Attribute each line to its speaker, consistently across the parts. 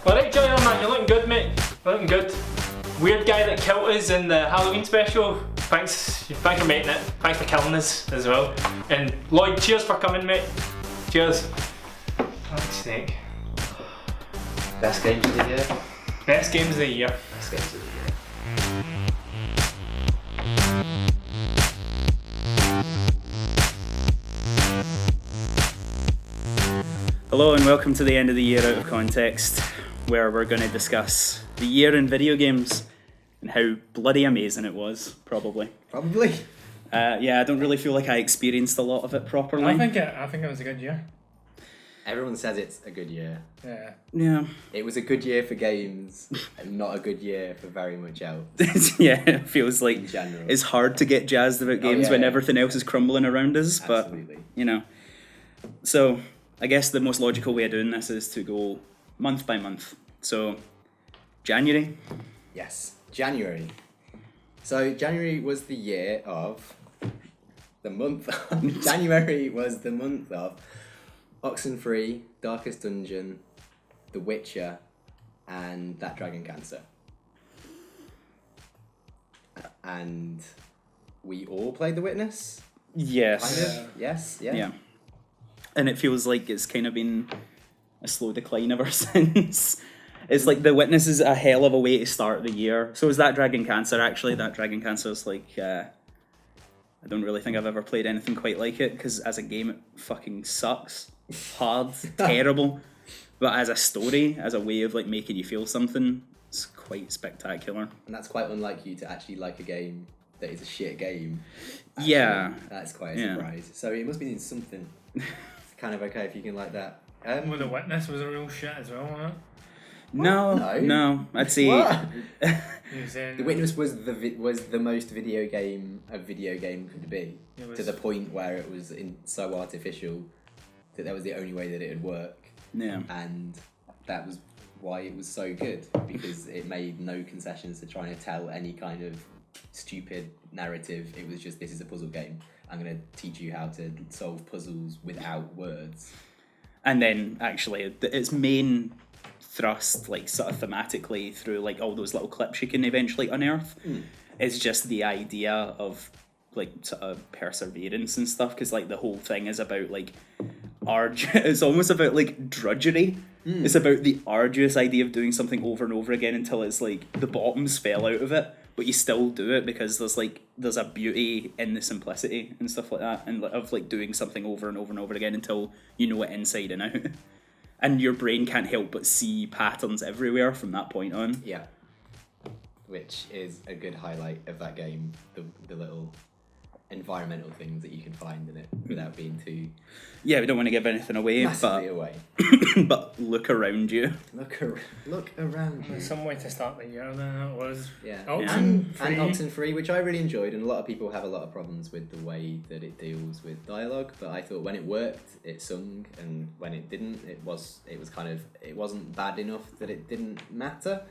Speaker 1: Alright, Johnny, man, you're looking good, mate. You're looking good. Weird guy that killed us in the Halloween special. Thanks for making it. Thanks for killing us as well. And Lloyd, cheers for coming, mate. Cheers. Fuck's sake.
Speaker 2: Best games of the year?
Speaker 1: Best games of the year.
Speaker 2: Best games of the year.
Speaker 3: Hello and welcome to the end of the year out of context, where we're going to discuss the year in video games and how bloody amazing it was, probably. Yeah, I don't really feel like I experienced a lot of it properly.
Speaker 1: I think it was a good year.
Speaker 2: Everyone says it's a good year.
Speaker 3: Yeah.
Speaker 2: It was a good year for games and not a good year for very much else.
Speaker 3: Yeah, it feels like
Speaker 2: In general.
Speaker 3: it's hard to get jazzed about games when everything else is crumbling around us,
Speaker 2: Absolutely.
Speaker 3: but, you know. So, I guess the most logical way of doing this is to go month by month. So, January.
Speaker 2: Yes, January. So January was the year of... January was the month of Oxenfree, Darkest Dungeon, The Witcher, and That Dragon Cancer. And we all played The Witness?
Speaker 3: Yes.
Speaker 2: Kind of? Yes, yeah.
Speaker 3: Yeah. And it feels like it's kind of been a slow decline ever since. It's like The Witness is a hell of a way to start the year. So is That Dragon Cancer, actually. That Dragon Cancer is like... I don't really think I've ever played anything quite like it, because as a game it fucking sucks. Hard, terrible. But as a story, as a way of like making you feel something, it's quite spectacular.
Speaker 2: And that's quite unlike you to actually like a game that is a shit game.
Speaker 3: Actually, yeah.
Speaker 2: That's quite a surprise. So it must be doing something. It's kind of okay if you can like that.
Speaker 1: Well, The Witness was a real shit as well, wasn't it?
Speaker 3: No. I'd say...
Speaker 2: What?
Speaker 1: The
Speaker 2: The Witness was the most video game a video game could be, to the point where it was so artificial that that was the only way that it would work.
Speaker 3: Yeah.
Speaker 2: And that was why it was so good, because it made no concessions to trying to tell any kind of stupid narrative. It was just, this is a puzzle game. I'm going to teach you how to solve puzzles without words.
Speaker 3: And then actually its main thrust, like sort of thematically through like all those little clips you can eventually unearth, is just the idea of like sort of perseverance and stuff, because like the whole thing is about like it's almost about like drudgery. It's about the arduous idea of doing something over and over again until it's like the bottoms fell out of it, but you still do it because there's a beauty in the simplicity and stuff like that, and of like doing something over and over and over again until you know it inside and out. And your brain can't help but see patterns everywhere from that point on.
Speaker 2: Yeah. Which is a good highlight of that game, the little environmental things that you can find in it without being too...
Speaker 3: Yeah, we don't want to give anything away,
Speaker 2: massively away.
Speaker 3: but look around you.
Speaker 2: Look around you.
Speaker 1: Some way to start the year then it was.
Speaker 2: Yeah.
Speaker 1: Oxenfree.
Speaker 2: And Oxenfree, which I really enjoyed, and a lot of people have a lot of problems with the way that it deals with dialogue, but I thought when it worked, it sung, and when it didn't, it wasn't bad enough that it didn't matter,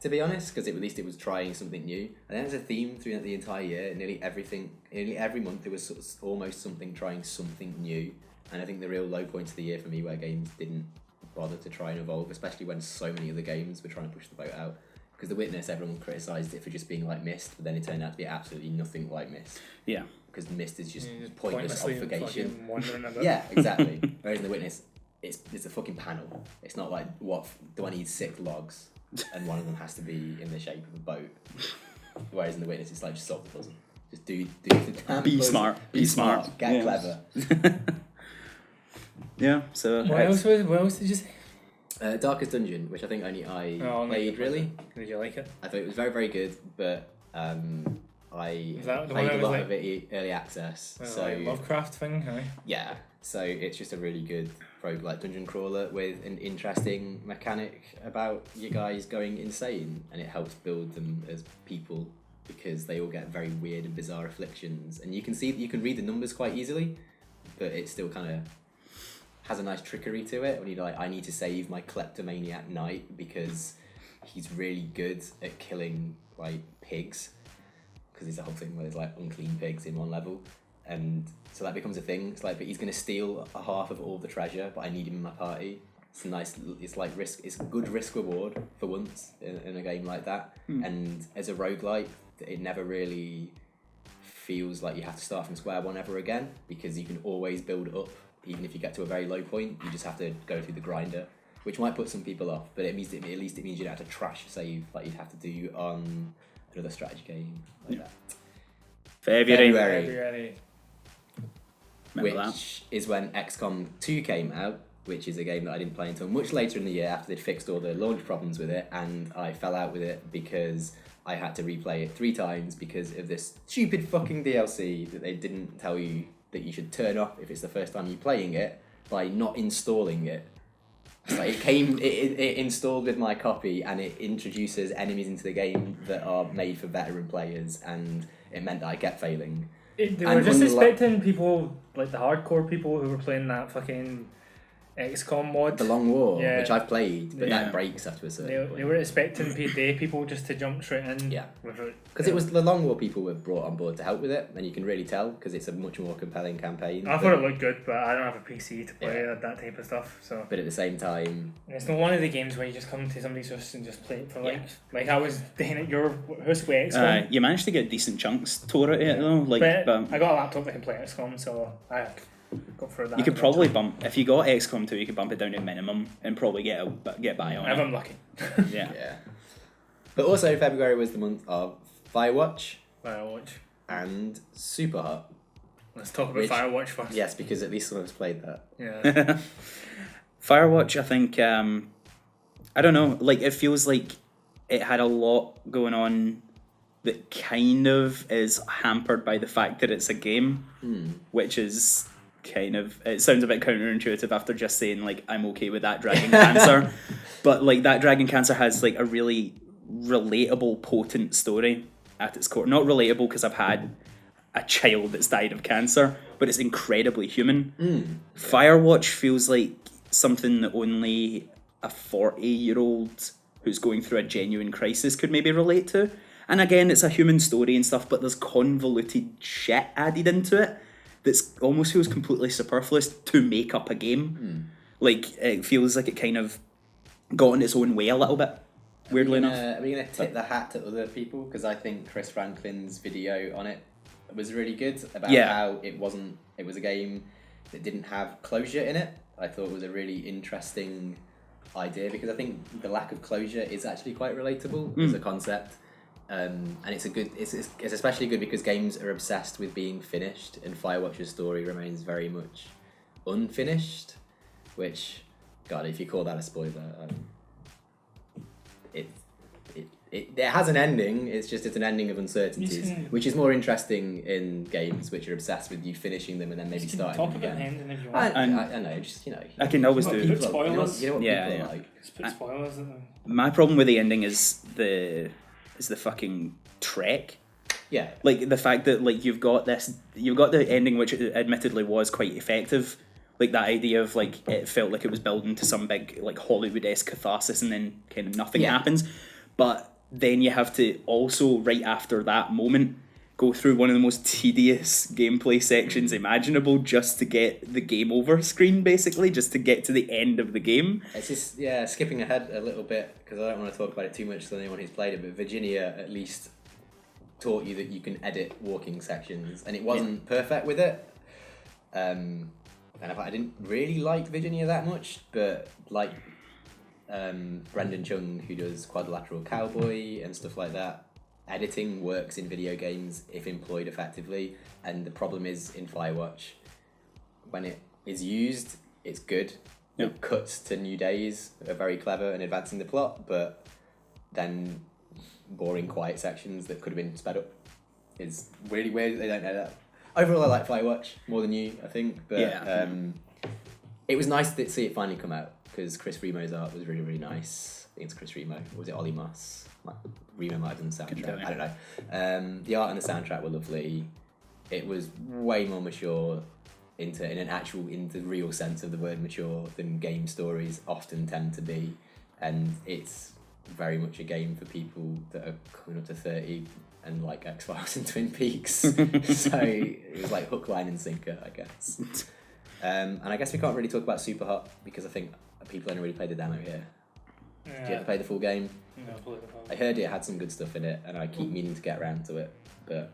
Speaker 2: to be honest, because at least it was trying something new. And there's a theme throughout the entire year. Nearly every month there was sort of almost something trying something new. And I think the real low points of the year for me where games didn't bother to try and evolve, especially when so many other games were trying to push the boat out. Because The Witness, everyone criticised it for just being like Myst, but then it turned out to be absolutely nothing like Myst.
Speaker 3: Yeah.
Speaker 2: Because Myst is just pointless obfuscation.
Speaker 1: About.
Speaker 2: Yeah, exactly. Whereas in The Witness, it's a fucking panel. It's not like, what do I need 6 logs, and one of them has to be in the shape of a boat. Whereas in The Witness, it's like, just solve the puzzle. Just do the damn
Speaker 3: Be
Speaker 2: puzzle.
Speaker 3: smart. Be smart.
Speaker 2: Get clever.
Speaker 3: Yeah, so...
Speaker 1: What else did you say?
Speaker 2: Darkest Dungeon, which I think only I played, really.
Speaker 1: Did you like it?
Speaker 2: I thought it was very, very good, but I
Speaker 1: Is that the one
Speaker 2: played
Speaker 1: that
Speaker 2: a
Speaker 1: was
Speaker 2: lot
Speaker 1: like-
Speaker 2: of it early access. So
Speaker 1: Like Lovecraft thing, huh?
Speaker 2: yeah, so it's just a really good roguelike dungeon crawler with an interesting mechanic about you guys going insane, and it helps build them as people because they all get very weird and bizarre afflictions, and you can read the numbers quite easily, but it still kind of has a nice trickery to it when you're like, I need to save my kleptomaniac knight because he's really good at killing like pigs, because there's a whole thing where there's like unclean pigs in one level, and so that becomes a thing. It's like, but he's going to steal a half of all the treasure, but I need him in my party. It's nice. It's like risk. It's good risk reward for once in a game like that. And as a roguelike, it never really feels like you have to start from square one ever again, because you can always build up. Even if you get to a very low point, you just have to go through the grinder, which might put some people off. But at least it means you don't have to trash save like you'd have to do on another strategy game like that.
Speaker 3: February.
Speaker 2: Which is when XCOM 2 came out, which is a game that I didn't play until much later in the year after they'd fixed all the launch problems with it, and I fell out with it because I had to replay it 3 times because of this stupid fucking DLC that they didn't tell you that you should turn off if it's the first time you're playing it by not installing it. So it installed with my copy, and it introduces enemies into the game that are made for veteran players, and it meant that I kept failing.
Speaker 1: They were just expecting people, like the hardcore people who were playing that fucking XCOM mod.
Speaker 2: The Long War, which I've played, but
Speaker 1: Yeah.
Speaker 2: that breaks after a certain point.
Speaker 1: They were expecting day people just to jump straight in.
Speaker 2: Yeah.
Speaker 1: With it.
Speaker 2: Because it was the Long War people were brought on board to help with it, and you can really tell because it's a much more compelling campaign.
Speaker 1: I thought it looked good, but I don't have a PC to play
Speaker 2: Yeah.
Speaker 1: that type of stuff. So
Speaker 2: But at the same time,
Speaker 1: it's not one of the games where you just come to somebody's house and just play it for
Speaker 2: Yeah.
Speaker 1: like I was doing at your house with XCOM.
Speaker 3: You managed to get decent chunks tore out of it though.
Speaker 1: But I got a laptop that can play XCOM, so I go for that.
Speaker 3: you could probably bump, if you got XCOM 2, you could bump it down to minimum and probably get by on
Speaker 1: if
Speaker 3: it.
Speaker 1: I'm lucky.
Speaker 3: Yeah.
Speaker 2: yeah. But also February was the month of Firewatch
Speaker 1: Firewatch.
Speaker 2: and Superhot.
Speaker 1: Let's talk about Firewatch first.
Speaker 2: Yes, because at least someone's played that.
Speaker 1: Yeah.
Speaker 3: Firewatch, I think, I don't know, like it feels like it had a lot going on that kind of is hampered by the fact that it's a game, which is kind of, it sounds a bit counterintuitive after just saying like I'm okay with that Dragon Cancer, but like that Dragon Cancer has like a really relatable, potent story at its core. Not relatable because I've had a child that's died of cancer, but it's incredibly human. Firewatch feels like something that only a 40-year-old who's going through a genuine crisis could maybe relate to. And again, it's a human story and stuff, but there's convoluted shit added into it that's almost feels completely superfluous to make up a game. Like, it feels like it kind of got in its own way a little bit, weirdly enough.
Speaker 2: Are we going to tip the hat to other people? Because I think Chris Franklin's video on it was really good about how it was a game that didn't have closure in it. I thought it was a really interesting idea because I think the lack of closure is actually quite relatable as a concept. And it's especially good because games are obsessed with being finished, and Firewatch's story remains very much unfinished. Which, God, if you call that a spoiler, it has an ending. It's an ending of uncertainties, which is more interesting in games which are obsessed with you finishing them and then maybe starting them again.
Speaker 1: Talk about the ending if you want.
Speaker 2: I know, just
Speaker 3: I can always
Speaker 1: Put
Speaker 3: do.
Speaker 1: spoilers.
Speaker 2: You know what
Speaker 3: Yeah,
Speaker 2: people
Speaker 3: yeah.
Speaker 2: are like.
Speaker 1: Just put spoilers in them.
Speaker 3: My problem with the ending is the fucking trek.
Speaker 2: Yeah.
Speaker 3: Like the fact that like you've got the ending, which admittedly was quite effective. Like that idea of like it felt like it was building to some big like Hollywood-esque catharsis, and then kind of nothing happens. But then you have to also right after that moment go through one of the most tedious gameplay sections imaginable just to get the game over screen, basically, just to get to the end of the game.
Speaker 2: It's just, skipping ahead a little bit, because I don't want to talk about it too much to anyone who's played it, but Virginia at least taught you that you can edit walking sections, and it wasn't perfect with it. And I didn't really like Virginia that much, but like Brendan Chung, who does Quadrilateral Cowboy and stuff like that, editing works in video games if employed effectively, and the problem is in Firewatch, when it is used, it's good.
Speaker 3: Yeah.
Speaker 2: It cuts to new days are very clever and advancing the plot, but then boring quiet sections that could have been sped up is really weird. They don't know that. Overall, I like Firewatch more than you, I think, but it was nice to see it finally come out because Chris Remo's art was really, really nice. I think it's Chris Remo, or was it Ollie Moss? Remo might have done the soundtrack. I don't know. The art and the soundtrack were lovely. It was way more mature in the real sense of the word mature than game stories often tend to be, and it's very much a game for people that are coming up to 30 and like X-Files and Twin Peaks. So it was like hook, line and sinker, I guess. And I guess we can't really talk about Superhot because I think people only really played the demo here.
Speaker 1: Yeah.
Speaker 2: Did you ever play the full game?
Speaker 1: No, absolutely
Speaker 2: I heard it had some good stuff in it, and I keep meaning to get around to it. But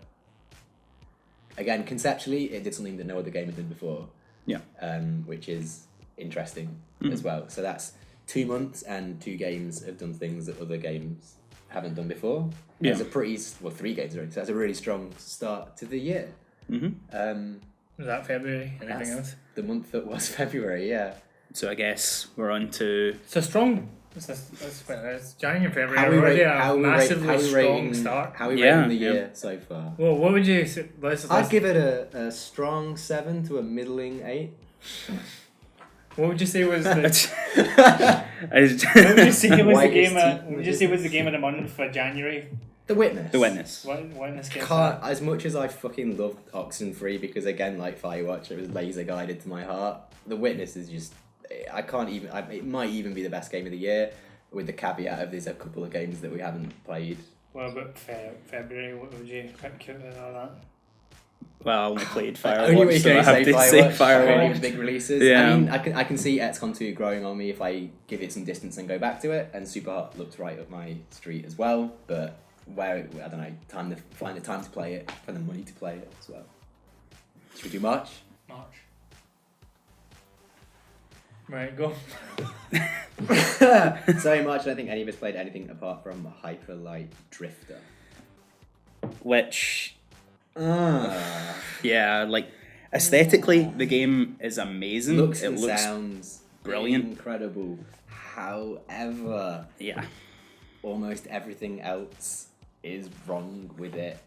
Speaker 2: again, conceptually, it did something that no other game had done before.
Speaker 3: Yeah.
Speaker 2: Which is interesting as well. So that's 2 months, and 2 games have done things that other games haven't done before.
Speaker 3: Yeah.
Speaker 2: It's a 3 games already, so that's a really strong start to the year.
Speaker 1: Was that February? Anything
Speaker 2: That's
Speaker 1: else?
Speaker 2: the month that was February, yeah.
Speaker 3: So I guess we're on to
Speaker 1: It's a strong. It's January and February.
Speaker 2: How we
Speaker 1: Already
Speaker 2: rate-
Speaker 1: a
Speaker 2: how we rate-
Speaker 1: massively
Speaker 2: how we
Speaker 1: strong
Speaker 2: rating-
Speaker 1: start.
Speaker 2: How are we
Speaker 3: Yeah,
Speaker 2: rating the
Speaker 3: yeah.
Speaker 2: year so far?
Speaker 1: Well, what would you say?
Speaker 2: I'd give it a strong 7 to a middling 8.
Speaker 1: What would you say was the?
Speaker 3: I
Speaker 1: What would you say was the
Speaker 2: Whitest
Speaker 1: game?
Speaker 2: teeth
Speaker 1: Would you say was the game of the month for January?
Speaker 2: The Witness.
Speaker 3: The Witness.
Speaker 1: What in this game?
Speaker 2: Can't, as much as I fucking loved Oxenfree, because again, like Firewatch, it was laser guided to my heart. The Witness is just, I can't even. It might even be the best game of the year, with the caveat of there's a couple of games that we haven't played.
Speaker 1: What about February? What would you pick out of all that?
Speaker 3: Well, I only played
Speaker 2: Only way
Speaker 3: Firewatch,
Speaker 2: you
Speaker 3: so I
Speaker 2: can
Speaker 3: have
Speaker 2: say
Speaker 3: to say
Speaker 2: Firewatch.
Speaker 3: Firewatch.
Speaker 2: Really big releases.
Speaker 3: Yeah.
Speaker 2: I mean, I can see XCOM 2 growing on me if I give it some distance and go back to it, and Superhot looked right up my street as well. But I don't know, find the time to play it, find the money to play it as well. Should we do March?
Speaker 1: March. Right, go.
Speaker 2: So in March, I don't think any of us played anything apart from Hyper Light Drifter.
Speaker 3: Which, yeah, like aesthetically, the game is amazing.
Speaker 2: Looks
Speaker 3: it
Speaker 2: and
Speaker 3: looks
Speaker 2: sounds
Speaker 3: brilliant.
Speaker 2: incredible. However,
Speaker 3: yeah.
Speaker 2: almost everything else is wrong with it.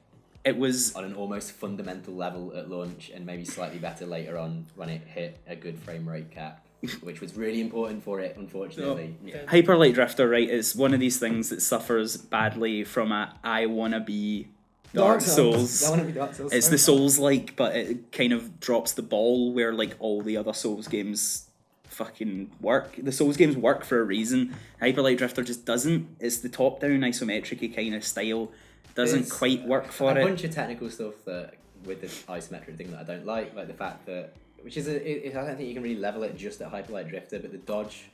Speaker 3: It was
Speaker 2: On an almost fundamental level at launch, and maybe slightly better later on when it hit a good frame rate cap, which was really important for it, unfortunately.
Speaker 3: Hyper Light Drifter, right? It's one of these things that suffers badly from a I wanna be Dark Souls.
Speaker 2: I want to be Dark Souls.
Speaker 3: It's the Souls-like, but it kind of drops the ball where like all the other Souls games fucking work. The Souls games work for a reason. Hyper Light Drifter just doesn't. It's the top-down isometric kind of style. Doesn't
Speaker 2: There's
Speaker 3: quite work for
Speaker 2: a
Speaker 3: it.
Speaker 2: bunch of technical stuff that with this isometric thing that I don't like the fact that, which is I don't think you can really level it just at Hyper Light Drifter, but the dodge,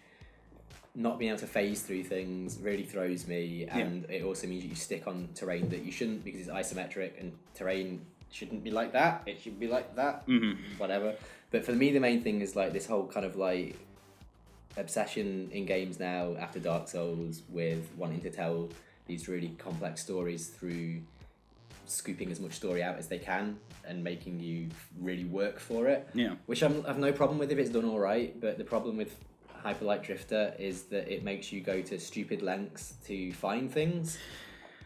Speaker 2: not being able to phase through things really throws me, and it also means that you stick on terrain that you shouldn't, because it's isometric and terrain shouldn't be like that. It should be like that. Whatever. But for me, the main thing is like this whole kind of like obsession in games now after Dark Souls with wanting to tell these really complex stories through scooping as much story out as they can and making you really work for it.
Speaker 3: Yeah.
Speaker 2: Which I've no problem with if it's done all right, but the problem with Hyper Light Drifter is that it makes you go to stupid lengths to find things,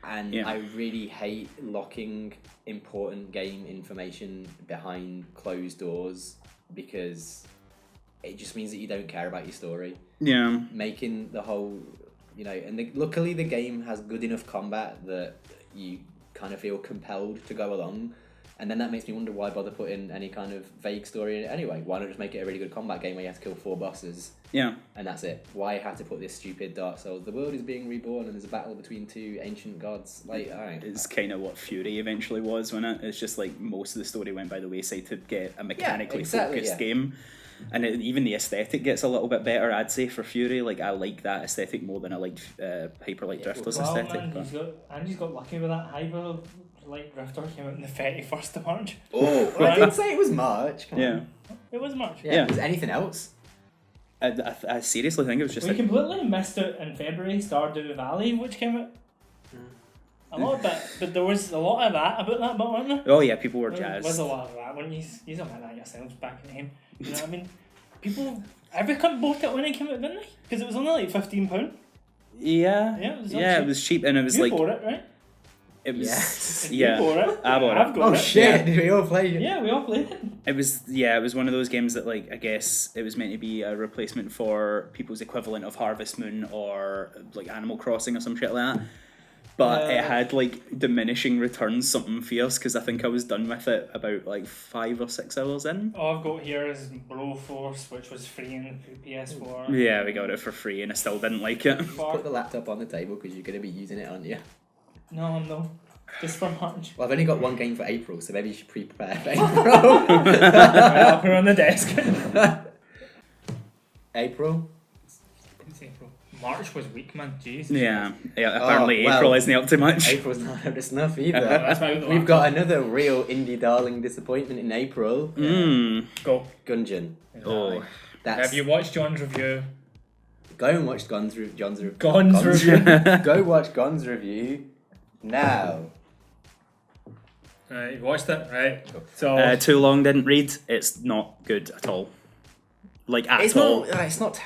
Speaker 2: and I really hate locking important game information behind closed doors, because it just means that you don't care about your story.
Speaker 3: Yeah.
Speaker 2: Making the whole, and luckily the game has good enough combat that you kind of feel compelled to go along, and then that makes me wonder why bother putting any kind of vague story in it anyway. Why not just make it a really good combat game where you have to kill 4 bosses?
Speaker 3: Yeah.
Speaker 2: And that's it. Why have to put this stupid Dark Souls? The world is being reborn and there's a battle between 2 ancient gods. Like, alright.
Speaker 3: It's kind of what Fury eventually was, wasn't it? It's just like most of the story went by the wayside to get a mechanically focused game. And even the aesthetic gets a little bit better, I'd say, for Fury. Like, I like that aesthetic more than I like Hyper Light Drifter's aesthetic.
Speaker 1: Andy's got lucky with that. Hyper Light Drifter came out on the 31st of March.
Speaker 2: Oh, I didn't say it was March. Come on.
Speaker 1: It was March.
Speaker 3: Yeah.
Speaker 2: Was anything else?
Speaker 3: I seriously think it was just
Speaker 1: We completely missed it in February, Stardew Valley, which came out. A lot of it, but there was a lot of that about that, but wasn't there?
Speaker 3: Oh yeah, people were
Speaker 1: There
Speaker 3: jazzed.
Speaker 1: was a lot of that. When you admit that yourselves back in the game, you know what I mean? People, every cunt bought it when it came out, didn't they? Because it was only like £15.
Speaker 3: Yeah.
Speaker 1: Yeah,
Speaker 3: it was cheap, and it was
Speaker 1: you
Speaker 3: like
Speaker 1: bought it, right?
Speaker 3: it was
Speaker 2: Yes.
Speaker 3: yeah.
Speaker 1: You bought it.
Speaker 3: I bought
Speaker 1: I've
Speaker 3: it.
Speaker 1: got
Speaker 2: Oh
Speaker 1: it.
Speaker 2: shit! Did we all play it?
Speaker 1: Yeah, we all played it.
Speaker 3: It was one of those games that, like, I guess it was meant to be a replacement for people's equivalent of Harvest Moon or like Animal Crossing or some shit like that. But it had like diminishing returns, something fierce, because I think I was done with it about like 5 or 6 hours in.
Speaker 1: All I've got here is Broforce, which was free in PS4.
Speaker 3: Yeah, we got it for free, and I still didn't like it.
Speaker 2: Put the laptop on the table because you're going to be using it, aren't you?
Speaker 1: No, I'm not. Just for March.
Speaker 2: Well, I've only got one game for April, so maybe you should prepare for April.
Speaker 1: Right, I'll put it on the desk.
Speaker 2: April,
Speaker 1: April. March was weak, man. Jeez.
Speaker 3: Yeah. Apparently
Speaker 2: well,
Speaker 3: April isn't up to much.
Speaker 2: April's not up to snuff either.
Speaker 1: That's why we
Speaker 2: We've got another real indie darling disappointment in April.
Speaker 1: Go.
Speaker 2: Gungeon.
Speaker 3: Oh.
Speaker 1: Have you watched John's review?
Speaker 2: Go and watch John's review. Go watch Gon's review now.
Speaker 1: Right, you watched it, right? So
Speaker 3: Too long, didn't read. It's not good at all. Like at all.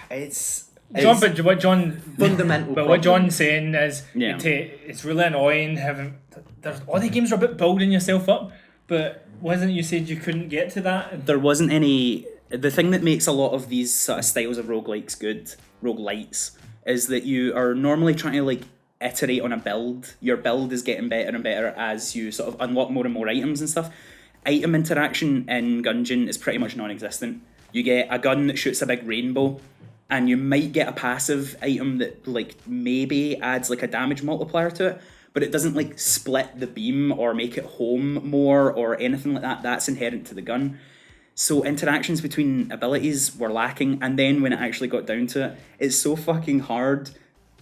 Speaker 2: It's
Speaker 1: John, but what John
Speaker 2: fundamental.
Speaker 1: But what John's saying is, it's really annoying having. There's all the games are about building yourself up, but wasn't you said you couldn't get to that?
Speaker 3: There wasn't any. The thing that makes a lot of these sort of styles of roguelites, is that you are normally trying to like iterate on a build. Your build is getting better and better as you sort of unlock more and more items and stuff. Item interaction in Gungeon is pretty much non-existent. You get a gun that shoots a big rainbow, and you might get a passive item that like maybe adds like a damage multiplier to it, but it doesn't like split the beam or make it home more or anything like that. That's inherent to the gun. So interactions between abilities were lacking, and then when it actually got down to it, it's so fucking hard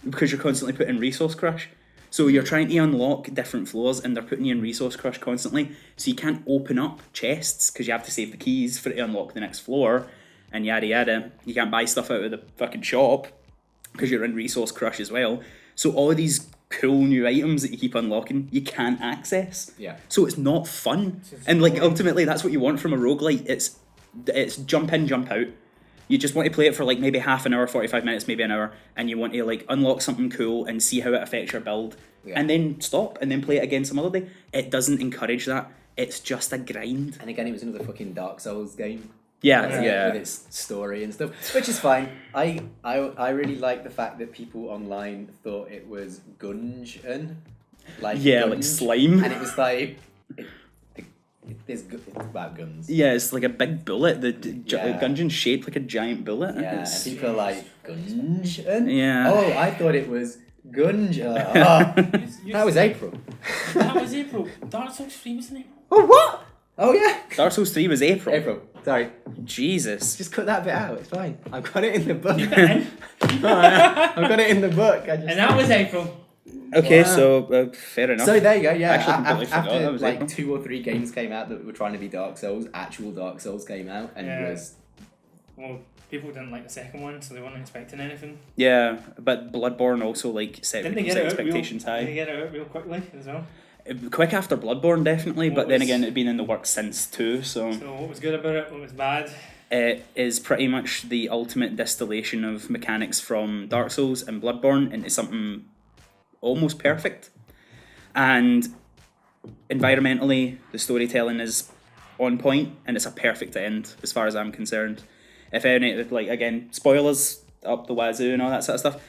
Speaker 3: because you're constantly putting resource crush. So you're trying to unlock different floors and they're putting you in resource crush constantly. So you can't open up chests because you have to save the keys for it to unlock the next floor and yada yada. You can't buy stuff out of the fucking shop because you're in resource crush as well. So all of these cool new items that you keep unlocking, you can't access.
Speaker 2: Yeah.
Speaker 3: So it's not fun. And like ultimately that's what you want from a roguelite. It's jump in, jump out. You just want to play it for like maybe half an hour, 45 minutes, maybe an hour, and you want to like unlock something cool and see how it affects your build, and then stop and then play it again some other day. It doesn't encourage that. It's just a grind.
Speaker 2: And again, it was another fucking Dark Souls game.
Speaker 3: Yeah.
Speaker 2: With its story and stuff, which is fine. I really like the fact that people online thought it was Gungeon, like
Speaker 3: like slime,
Speaker 2: and it was like. It's about guns.
Speaker 3: Yeah, it's like a big bullet. The Gungeon's shaped like a giant bullet.
Speaker 2: Yeah, and people are like, Gungeon?
Speaker 3: Yeah.
Speaker 2: Oh, I thought it was Gungeon. That was April.
Speaker 1: That was April. Dark Souls 3 was in April.
Speaker 2: Oh, what? Oh, yeah.
Speaker 3: Dark Souls 3 was April.
Speaker 2: April. Sorry.
Speaker 3: Jesus.
Speaker 2: Just cut that bit out. It's fine. I've got it in the book. I've got it in the book.
Speaker 1: And that was April.
Speaker 3: Okay, so fair enough.
Speaker 2: So there you go. Yeah,
Speaker 3: Actually,
Speaker 2: after like
Speaker 3: April.
Speaker 2: 2 or 3 games came out that were trying to be Dark Souls, actual Dark Souls came out, and it was.
Speaker 1: Well, people didn't like the second one, so they weren't expecting anything.
Speaker 3: Yeah, but Bloodborne also like set
Speaker 1: Didn't they
Speaker 3: people's
Speaker 1: get
Speaker 3: expectations high.
Speaker 1: Did they get it out real quickly as well?
Speaker 3: Quick after Bloodborne, definitely, but then again, it'd been in the works since too.
Speaker 1: So what was good about it? What was bad?
Speaker 3: It is pretty much the ultimate distillation of mechanics from Dark Souls and Bloodborne into something almost perfect. And environmentally, the storytelling is on point, and it's a perfect end as far as I'm concerned. If any, like again, spoilers up the wazoo and all that sort of stuff.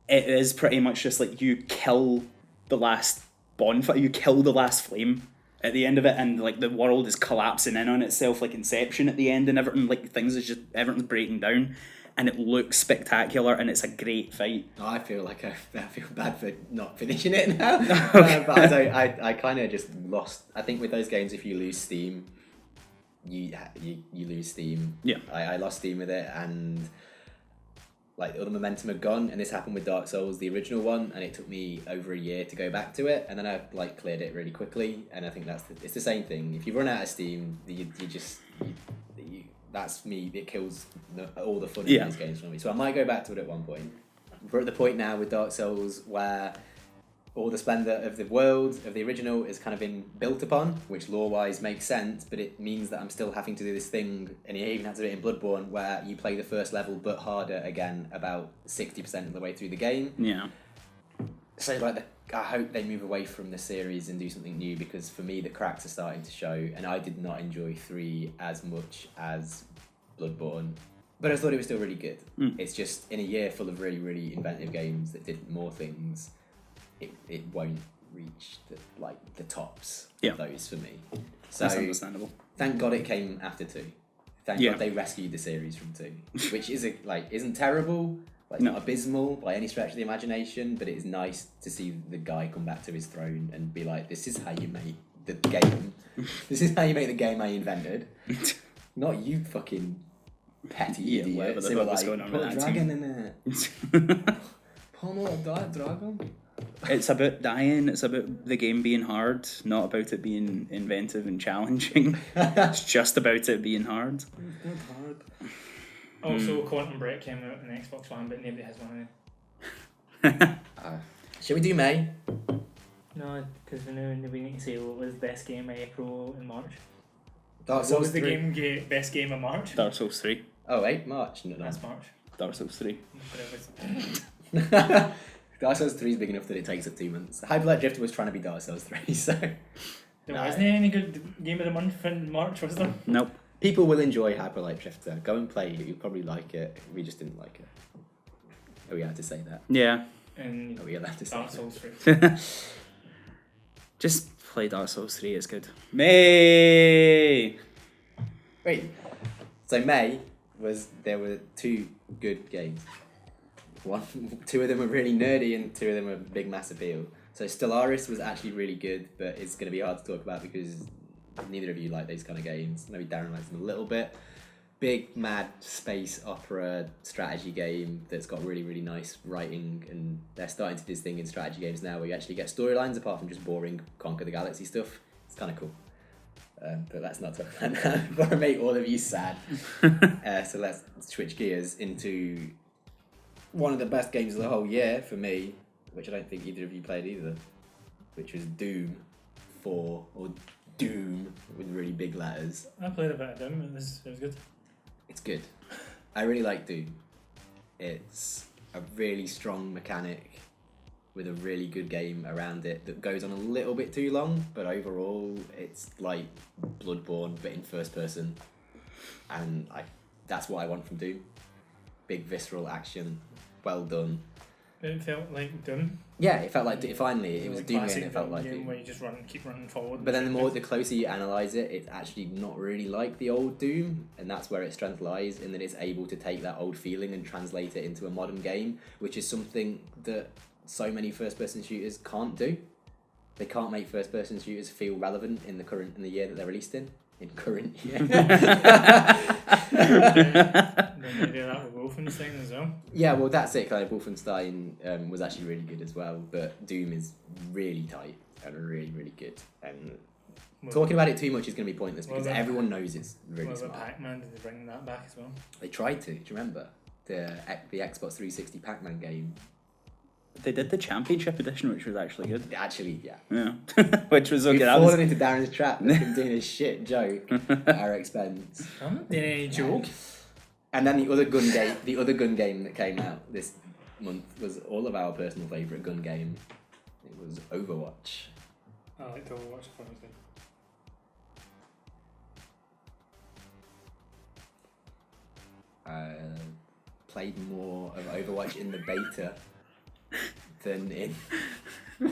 Speaker 3: It is pretty much just like you kill the last bonfire, you kill the last flame at the end of it, and like the world is collapsing in on itself like Inception at the end, and everything like everything's breaking down, and it looks spectacular, and it's a great fight.
Speaker 2: Oh, I feel like I feel bad for not finishing it now. But I kind of just lost. I think with those games, if you lose steam, you lose steam.
Speaker 3: Yeah.
Speaker 2: I lost steam with it, and like all the momentum had gone, and this happened with Dark Souls, the original one, and it took me over a year to go back to it, and then I like cleared it really quickly, and I think it's the same thing. If you run out of steam, that's me. It kills all the fun in these games for me. So I might go back to it at one point. We're at the point now with Dark Souls where all the splendour of the world of the original is kind of been built upon, which lore-wise makes sense, but it means that I'm still having to do this thing, and you even have to do it in Bloodborne, where you play the first level but harder again about 60% of the way through the game.
Speaker 3: Yeah.
Speaker 2: So like I hope they move away from the series and do something new, because for me the cracks are starting to show, and I did not enjoy 3 as much as Bloodborne. But I thought it was still really good. It's just in a year full of really, really inventive games that did more things, it won't reach the tops of those for me. So
Speaker 3: that's understandable.
Speaker 2: Thank God it came after 2. Thank God they rescued the series from 2, which isn't terrible, not abysmal by any stretch of the imagination, but it is nice to see the guy come back to his throne and be like, this is how you make the game. This is how you make the game I invented. Not you fucking petty
Speaker 3: Yeah,
Speaker 2: idiots.
Speaker 3: whatever the
Speaker 2: They were
Speaker 3: fuck was
Speaker 2: like,
Speaker 3: going on
Speaker 2: put
Speaker 3: with
Speaker 2: a
Speaker 3: that
Speaker 2: dragon
Speaker 3: team.
Speaker 2: in it. Put a dragon.
Speaker 3: It's about dying, it's about the game being hard, not about it being inventive and challenging. It's just about it being hard.
Speaker 1: Also, Quantum Break came out on Xbox One, but nobody has one.
Speaker 2: Shall we do May?
Speaker 1: No, because we need to say what was best game of April in March.
Speaker 2: Dark
Speaker 1: What
Speaker 2: Souls
Speaker 1: was the
Speaker 2: 3.
Speaker 1: best game of March?
Speaker 3: Dark Souls 3.
Speaker 2: Oh, wait, March. No.
Speaker 1: That's March.
Speaker 3: Dark Souls 3.
Speaker 1: Whatever.
Speaker 2: Dark Souls 3 is big enough that it takes up 2 months. Hyperlight Drifter was trying to be Dark Souls 3, so...
Speaker 1: There wasn't any good game of the month in March, was there?
Speaker 3: Nope.
Speaker 2: People will enjoy Hyperlight Drifter. Go and play it. You'll probably like it. We just didn't like it. Are we allowed to say that?
Speaker 3: Yeah.
Speaker 1: And
Speaker 2: Are we allowed to say
Speaker 1: Dark
Speaker 2: that?
Speaker 1: Souls 3.
Speaker 3: Just play Dark Souls 3, it's good. May!
Speaker 2: Wait. So May there were 2 good games. 2 of them were really nerdy and 2 of them were big mass appeal. So Stellaris was actually really good, but it's going to be hard to talk about because neither of you like those kind of games. Maybe Darren likes them a little bit. Big, mad space opera strategy game that's got really, really nice writing, and they're starting to do this thing in strategy games now where you actually get storylines apart from just boring Conquer the Galaxy stuff. It's kind of cool. But let's not talk about that before I make all of you sad. So let's switch gears into one of the best games of the whole year for me, which I don't think either of you played either, which was Doom 4, or Doom with really big letters.
Speaker 1: I played a bit of Doom, it was good.
Speaker 2: It's good. I really like Doom. It's a really strong mechanic with a really good game around it that goes on a little bit too long, but overall it's like Bloodborne but in first person, and that's what I want from Doom. Big visceral action, well done.
Speaker 1: It felt like Doom.
Speaker 2: Yeah, it felt like finally it was
Speaker 1: Like
Speaker 2: Doom and
Speaker 1: classic
Speaker 2: it felt
Speaker 1: Doom
Speaker 2: like
Speaker 1: game
Speaker 2: Doom.
Speaker 1: where you just keep running forward.
Speaker 2: But then the closer you analyse it, it's actually not really like the old Doom, and that's where its strength lies, in that it's able to take that old feeling and translate it into a modern game, which is something that so many first-person shooters can't do. They can't make first-person shooters feel relevant in the year that they're released in. In current year.
Speaker 1: Then they do that with Wolfenstein as well.
Speaker 2: Yeah, well that's it. Kind of Wolfenstein was actually really good as well, but Doom is really tight and really, really good. And talking about it too much is going to be pointless because everyone knows it's really smart.
Speaker 1: Pac-Man, did they bring that back as well?
Speaker 2: They tried to. Do you remember the Xbox 360 Pac-Man game?
Speaker 3: They did the Championship Edition, which was actually good.
Speaker 2: Actually, yeah.
Speaker 3: Yeah. Which was okay.
Speaker 2: We've
Speaker 3: That was...
Speaker 2: fallen into Darren's trap of him doing a shit joke at our expense.
Speaker 1: I'm not doing any joke.
Speaker 2: And then the other gun game that came out this month was all of our personal favourite gun game. It was Overwatch.
Speaker 1: I like to Overwatch. I thought it was good.
Speaker 2: Played more of Overwatch in the beta than in...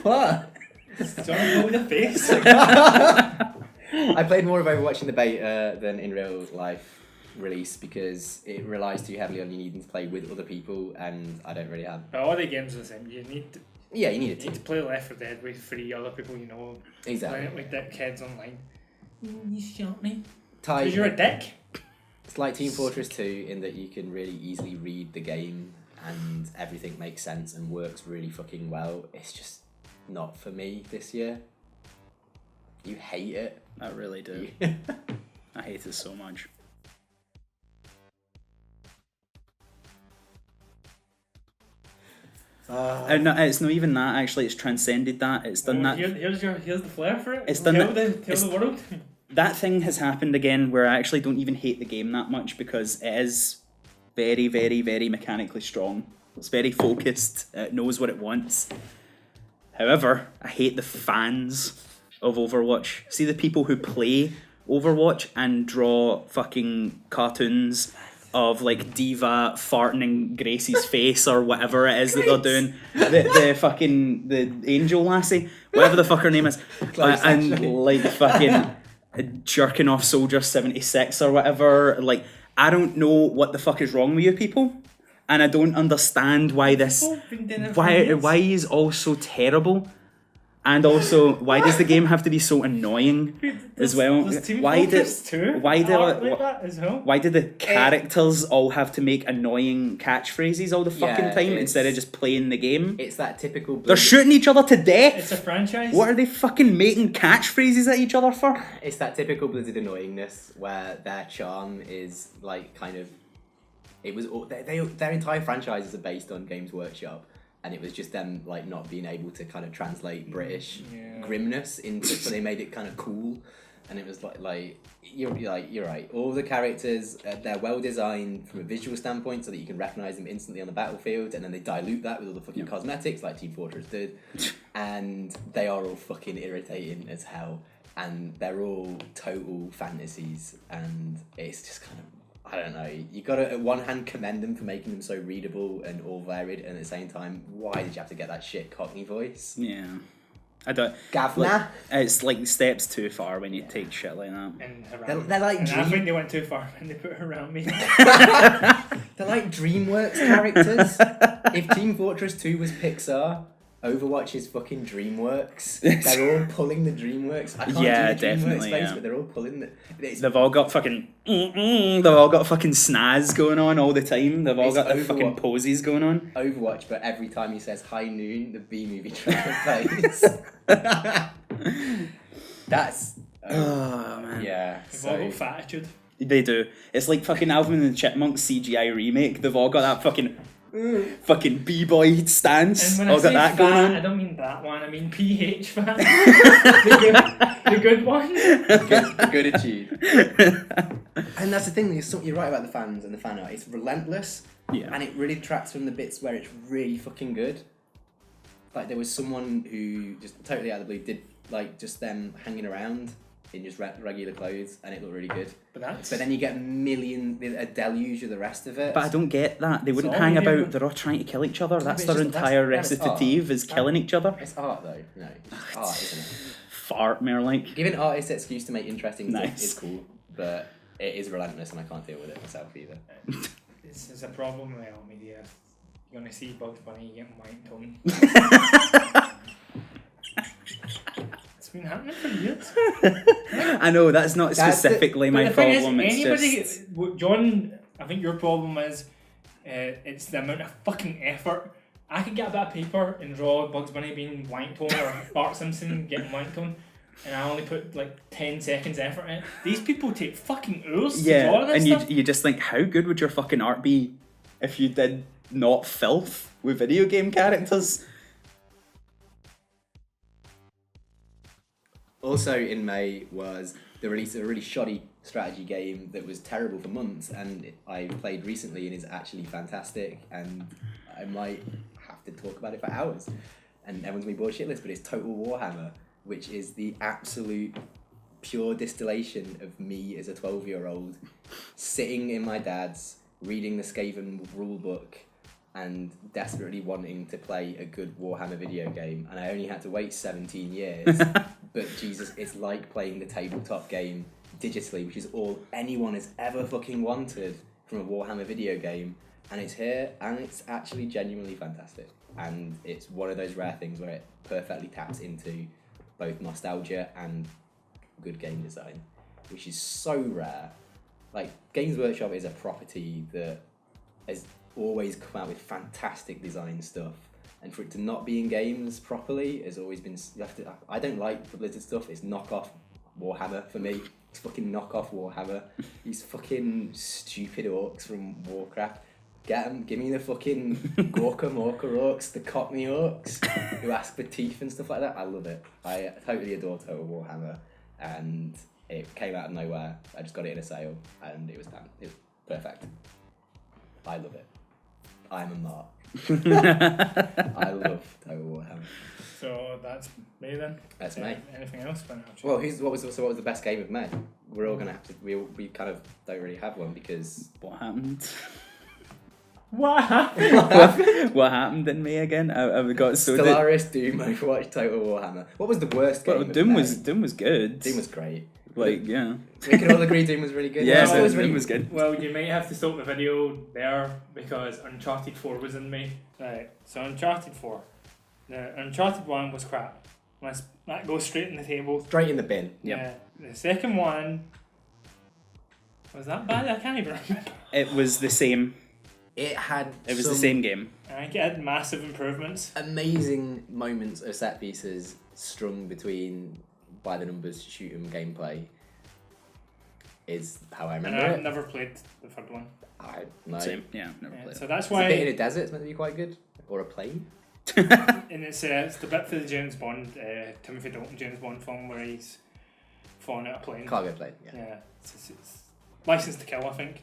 Speaker 2: What?
Speaker 1: Don't with the face.
Speaker 2: I played more of Overwatch in the beta than in real life release because it relies too heavily on you needing to play with other people, and I don't really have...
Speaker 1: But all the games are the same. You need to
Speaker 2: to
Speaker 1: play Left 4 Dead with 3 other people you know.
Speaker 2: Exactly.
Speaker 1: Playing it with dick kids online. You shot me.
Speaker 2: Ty,
Speaker 1: Because you're a dick.
Speaker 2: It's like Team Fortress 2 in that you can really easily read the game and everything makes sense and works really fucking well. It's just not for me this year. You hate it.
Speaker 3: I really do. I hate it so much. And it's not even that, actually. It's transcended that. It's done that.
Speaker 1: Here's the flair for it.
Speaker 3: It's done
Speaker 1: tell
Speaker 3: that.
Speaker 1: the world.
Speaker 3: That thing has happened again where I actually don't even hate the game that much because it is very, very, very mechanically strong. It's very focused. It knows what it wants. However, I hate the fans of Overwatch. See the people who play Overwatch and draw fucking cartoons of like Diva farting in Gracie's face or whatever it is that they're doing. The angel lassie, whatever the fuck her name is, and like fucking jerking off Soldier 76 or whatever. Like, I don't know what the fuck is wrong with you people, and I don't understand why this why is all so terrible. And also, why does the game have to be so annoying as well? Why do the characters all have to make annoying catchphrases all the fucking time instead of just playing the game?
Speaker 2: It's that typical...
Speaker 3: They're shooting each other to death!
Speaker 1: It's a franchise.
Speaker 3: What are they fucking making catchphrases at each other for?
Speaker 2: It's that typical Blizzard annoyingness where their charm is like kind of... It was their entire franchises are based on Games Workshop. And it was just them like not being able to kind of translate British grimness into, so they made it kind of cool. And it was you're right. All the characters they're well designed from a visual standpoint, so that you can recognize them instantly on the battlefield. And then they dilute that with all the fucking cosmetics, like Team Fortress did. And they are all fucking irritating as hell. And they're all total fantasies. And it's just kind of, I don't know, you gotta at one hand commend them for making them so readable and all varied, and at the same time, why did you have to get that shit Cockney voice?
Speaker 3: Yeah. I don't...
Speaker 2: Gavna?
Speaker 3: It's like steps too far when you take shit like that.
Speaker 1: And
Speaker 2: they're like
Speaker 1: I think they went too far when they put her around me.
Speaker 2: They're like DreamWorks characters. If Team Fortress 2 was Pixar, Overwatch is fucking DreamWorks. They're all pulling the DreamWorks. I can't do the DreamWorks
Speaker 3: definitely,
Speaker 2: face, but they're all pulling the...
Speaker 3: They've all got fucking... They've all got fucking snaz going on all the time. They've all got their fucking poses going on.
Speaker 2: Overwatch, but every time he says High Noon, the B-movie trailer plays. That's...
Speaker 3: Oh, man.
Speaker 2: Yeah.
Speaker 1: They've all got fat attitude.
Speaker 3: They do. It's like fucking Alvin and the Chipmunks CGI remake. They've all got that fucking b-boy stance.
Speaker 1: And when
Speaker 3: all
Speaker 1: I say
Speaker 3: got that
Speaker 1: fat,
Speaker 3: going on.
Speaker 1: I don't mean that one. I mean PH fat. the good one.
Speaker 2: The good achieved. And that's the thing. You're right about the fans and the fan art. It's relentless.
Speaker 3: Yeah.
Speaker 2: And it really detracts from the bits where it's really fucking good. Like there was someone who just totally out of the blue did like just them hanging around in just regular clothes, and it looked really good. But then you get a deluge of the rest of it.
Speaker 3: But I don't get that. They wouldn't hang about. They're all trying to kill each other. That's their entire recitative is killing each other.
Speaker 2: It's art though. No, it's art, isn't it?
Speaker 3: Fart, more like.
Speaker 2: Giving artists an excuse to make interesting stuff
Speaker 3: Nice.
Speaker 2: is cool, but it is relentless, and I can't deal with it myself either.
Speaker 1: This is a problem with our media. You're gonna see Bugs Bunny getting white tone. It's been happening for years.
Speaker 3: I know that's not specifically my problem.
Speaker 1: It's John. I think your problem is it's the amount of fucking effort. I could get a bit of paper and draw Bugs Bunny being white tone or Bart Simpson getting white tone, and I only put like 10 seconds effort in it. These people take fucking hours to draw this stuff.
Speaker 3: You just think, how good would your fucking art be if you did not filth with video game characters?
Speaker 2: Also in May was the release of a really shoddy strategy game that was terrible for months, and I played recently and is actually fantastic, and I might have to talk about it for hours. And everyone's gonna be bored shitless, but it's Total Warhammer, which is the absolute pure distillation of me as a 12-year-old sitting in my dad's, reading the Skaven rulebook and desperately wanting to play a good Warhammer video game, and I only had to wait 17 years. But Jesus, it's like playing the tabletop game digitally, which is all anyone has ever fucking wanted from a Warhammer video game, and it's here, and it's actually genuinely fantastic. And it's one of those rare things where it perfectly taps into both nostalgia and good game design, which is so rare. Like, Games Workshop is a property that has always come out with fantastic design stuff, and for it to not be in games properly has always been... I don't like the Blizzard stuff. It's knockoff Warhammer for me. It's fucking knockoff Warhammer. These fucking stupid orcs from Warcraft. Get them. Give me the fucking Gorka Morka orcs, the Cockney orcs who ask for teeth and stuff like that. I love it. I totally adore Total Warhammer, and it came out of nowhere. I just got it in a sale, and it was done. It was perfect. I love it. I'm a mark. I love Total Warhammer.
Speaker 1: So that's May then.
Speaker 2: That's May.
Speaker 1: Anything else?
Speaker 2: Well, what was the best game of May? We're all gonna have to. We kind of don't really have one because
Speaker 3: what happened?
Speaker 1: What happened?
Speaker 3: What happened in May again? I got so
Speaker 2: Stellaris, Doom, Overwatch, Total Warhammer. What was the worst game?
Speaker 3: Well, Doom was good.
Speaker 2: Doom was great.
Speaker 3: Like, yeah.
Speaker 2: We can all agree Doom was really good.
Speaker 3: Yeah,
Speaker 2: it was
Speaker 3: Doom was good.
Speaker 1: Well, you might have to stop the video there because Uncharted 4 was in May. Right, so Uncharted 4. The Uncharted 1 was crap. That goes straight in the table.
Speaker 2: Straight in the bin.
Speaker 1: Yeah. The second one, was that bad? I can't even remember.
Speaker 3: It was the same.
Speaker 2: It was
Speaker 3: the same game.
Speaker 1: I think it had massive improvements.
Speaker 2: Amazing moments of set pieces strung between by the numbers shoot 'em gameplay. Is how I remember
Speaker 1: And I've
Speaker 2: it.
Speaker 1: never played the third one.
Speaker 2: No.
Speaker 3: Same. Yeah, never
Speaker 1: Yeah,
Speaker 3: played
Speaker 1: so
Speaker 3: it.
Speaker 1: that's
Speaker 2: It's a
Speaker 1: why.
Speaker 2: bit in a desert. It's meant to be quite good, or a plane.
Speaker 1: And it's the bit for the James Bond, Timothy Dalton James Bond film where he's falling out of a plane.
Speaker 2: Cargo plane. Yeah.
Speaker 1: Yeah. It's License to Kill, I think.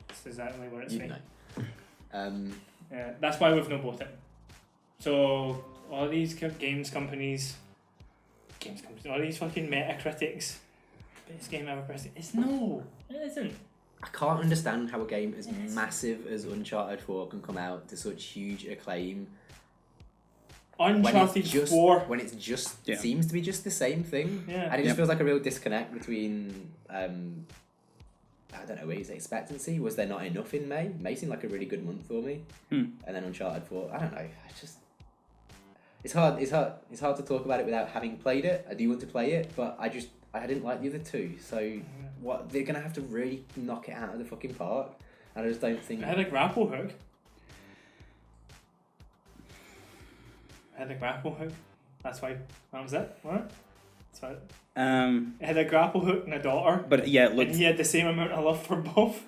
Speaker 1: That's exactly where it's
Speaker 2: You
Speaker 1: from.
Speaker 2: know.
Speaker 1: Yeah, that's why we've not bought it. So all these all these fucking Metacritics, best game ever pressed. It isn't.
Speaker 2: I can't understand how a game as massive as Uncharted 4 can come out to such huge acclaim.
Speaker 1: Uncharted 4.
Speaker 2: When it's just
Speaker 3: Yeah.
Speaker 2: seems to be just the same thing.
Speaker 1: Yeah.
Speaker 2: And it just feels like a real disconnect between I don't know, is it expectancy? Was there not enough in May? May seemed like a really good month for me. And then Uncharted 4, I don't know. It's hard to talk about it without having played it. I do want to play it, but I didn't like the other two. So what they're gonna have to really knock it out of the fucking park. And I just don't think
Speaker 1: I had a grapple hook. That's why that was it. What? That's why it had a grapple hook and a daughter.
Speaker 3: But yeah, it
Speaker 1: And
Speaker 3: looked.
Speaker 1: he had the same amount of love for both.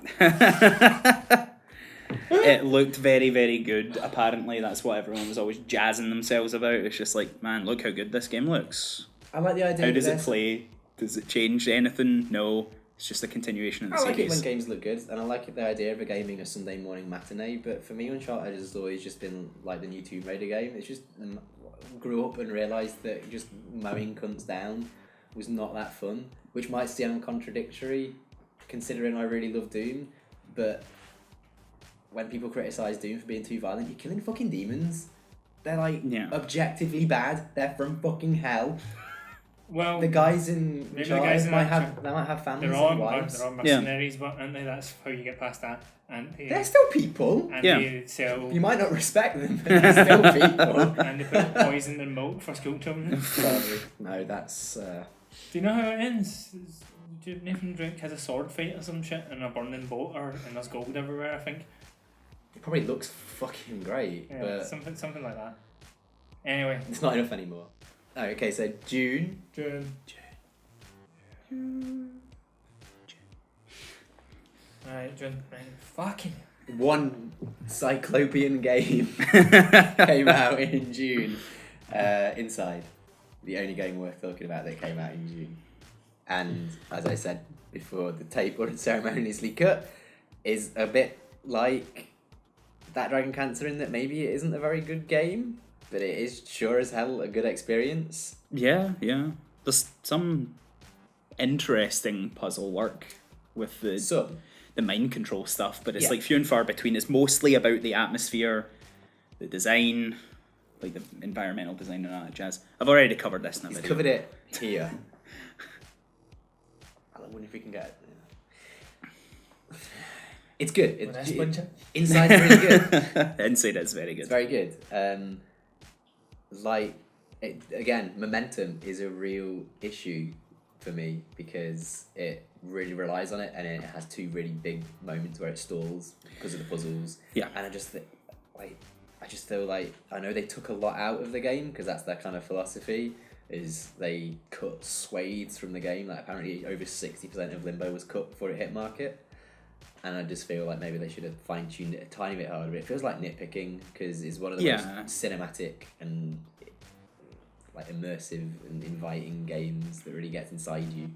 Speaker 3: It looked very, very good. Apparently, that's what everyone was always jazzing themselves about. It's just like, man, look how good this game looks.
Speaker 2: I like the idea.
Speaker 3: How does it
Speaker 2: that
Speaker 3: play? Does it change anything? No. It's just a continuation of the
Speaker 2: I like it
Speaker 3: series.
Speaker 2: when games look good, and I like the idea of a game being a Sunday morning matinee. But for me, Uncharted has always just been like the new Tomb Raider game. It's just grew up and realised that just mowing cunts down was not that fun, which might sound contradictory, considering I really love Doom. But when people criticise Doom for being too violent, you're killing fucking demons. They're like objectively bad. They're from fucking hell.
Speaker 1: Well,
Speaker 2: The guys in Uncharted might have families
Speaker 1: they're all
Speaker 2: and wives.
Speaker 1: they're all mercenaries, but aren't they? That's how you get past that. And
Speaker 2: They're still people.
Speaker 1: and
Speaker 3: Yeah.
Speaker 1: they sell
Speaker 2: You might not respect them, but they're still people.
Speaker 1: and they put poison in milk for school children.
Speaker 2: Sorry. No, that's...
Speaker 1: Do you know how it ends? Did Nathan Drake has a sword fight or some shit in a burning boat, and there's gold everywhere? I think.
Speaker 2: It probably looks fucking great,
Speaker 1: Yeah,
Speaker 2: but
Speaker 1: something like that. Anyway,
Speaker 2: it's not enough anymore. Oh, okay, so June.
Speaker 1: Alright, June. Right, fucking.
Speaker 2: One cyclopean game came out in June. Inside. The only game worth talking about that came out in June. And as I said before, the tape unceremoniously cut is a bit like that Dragon Cancer in that maybe it isn't a very good game, but it is sure as hell a good experience.
Speaker 3: Yeah. There's some interesting puzzle work with the mind control stuff, but it's like few and far between. It's mostly about the atmosphere, the design, like the environmental design and all that jazz. I've already covered this in a
Speaker 2: He's
Speaker 3: video.
Speaker 2: covered it here. I wonder if we can get it. It's good. Inside's really good.
Speaker 3: Inside is very good.
Speaker 2: It's very good. Again, momentum is a real issue for me because it really relies on it, and it has two really big moments where it stalls because of the puzzles.
Speaker 3: Yeah.
Speaker 2: And I just feel like I know they took a lot out of the game because that's their kind of philosophy. Is they cut swathes from the game. Like apparently over 60% of Limbo was cut before it hit market. And I just feel like maybe they should have fine-tuned it a tiny bit harder. It feels like nitpicking because it's one of the most cinematic and like immersive and inviting games that really gets inside you.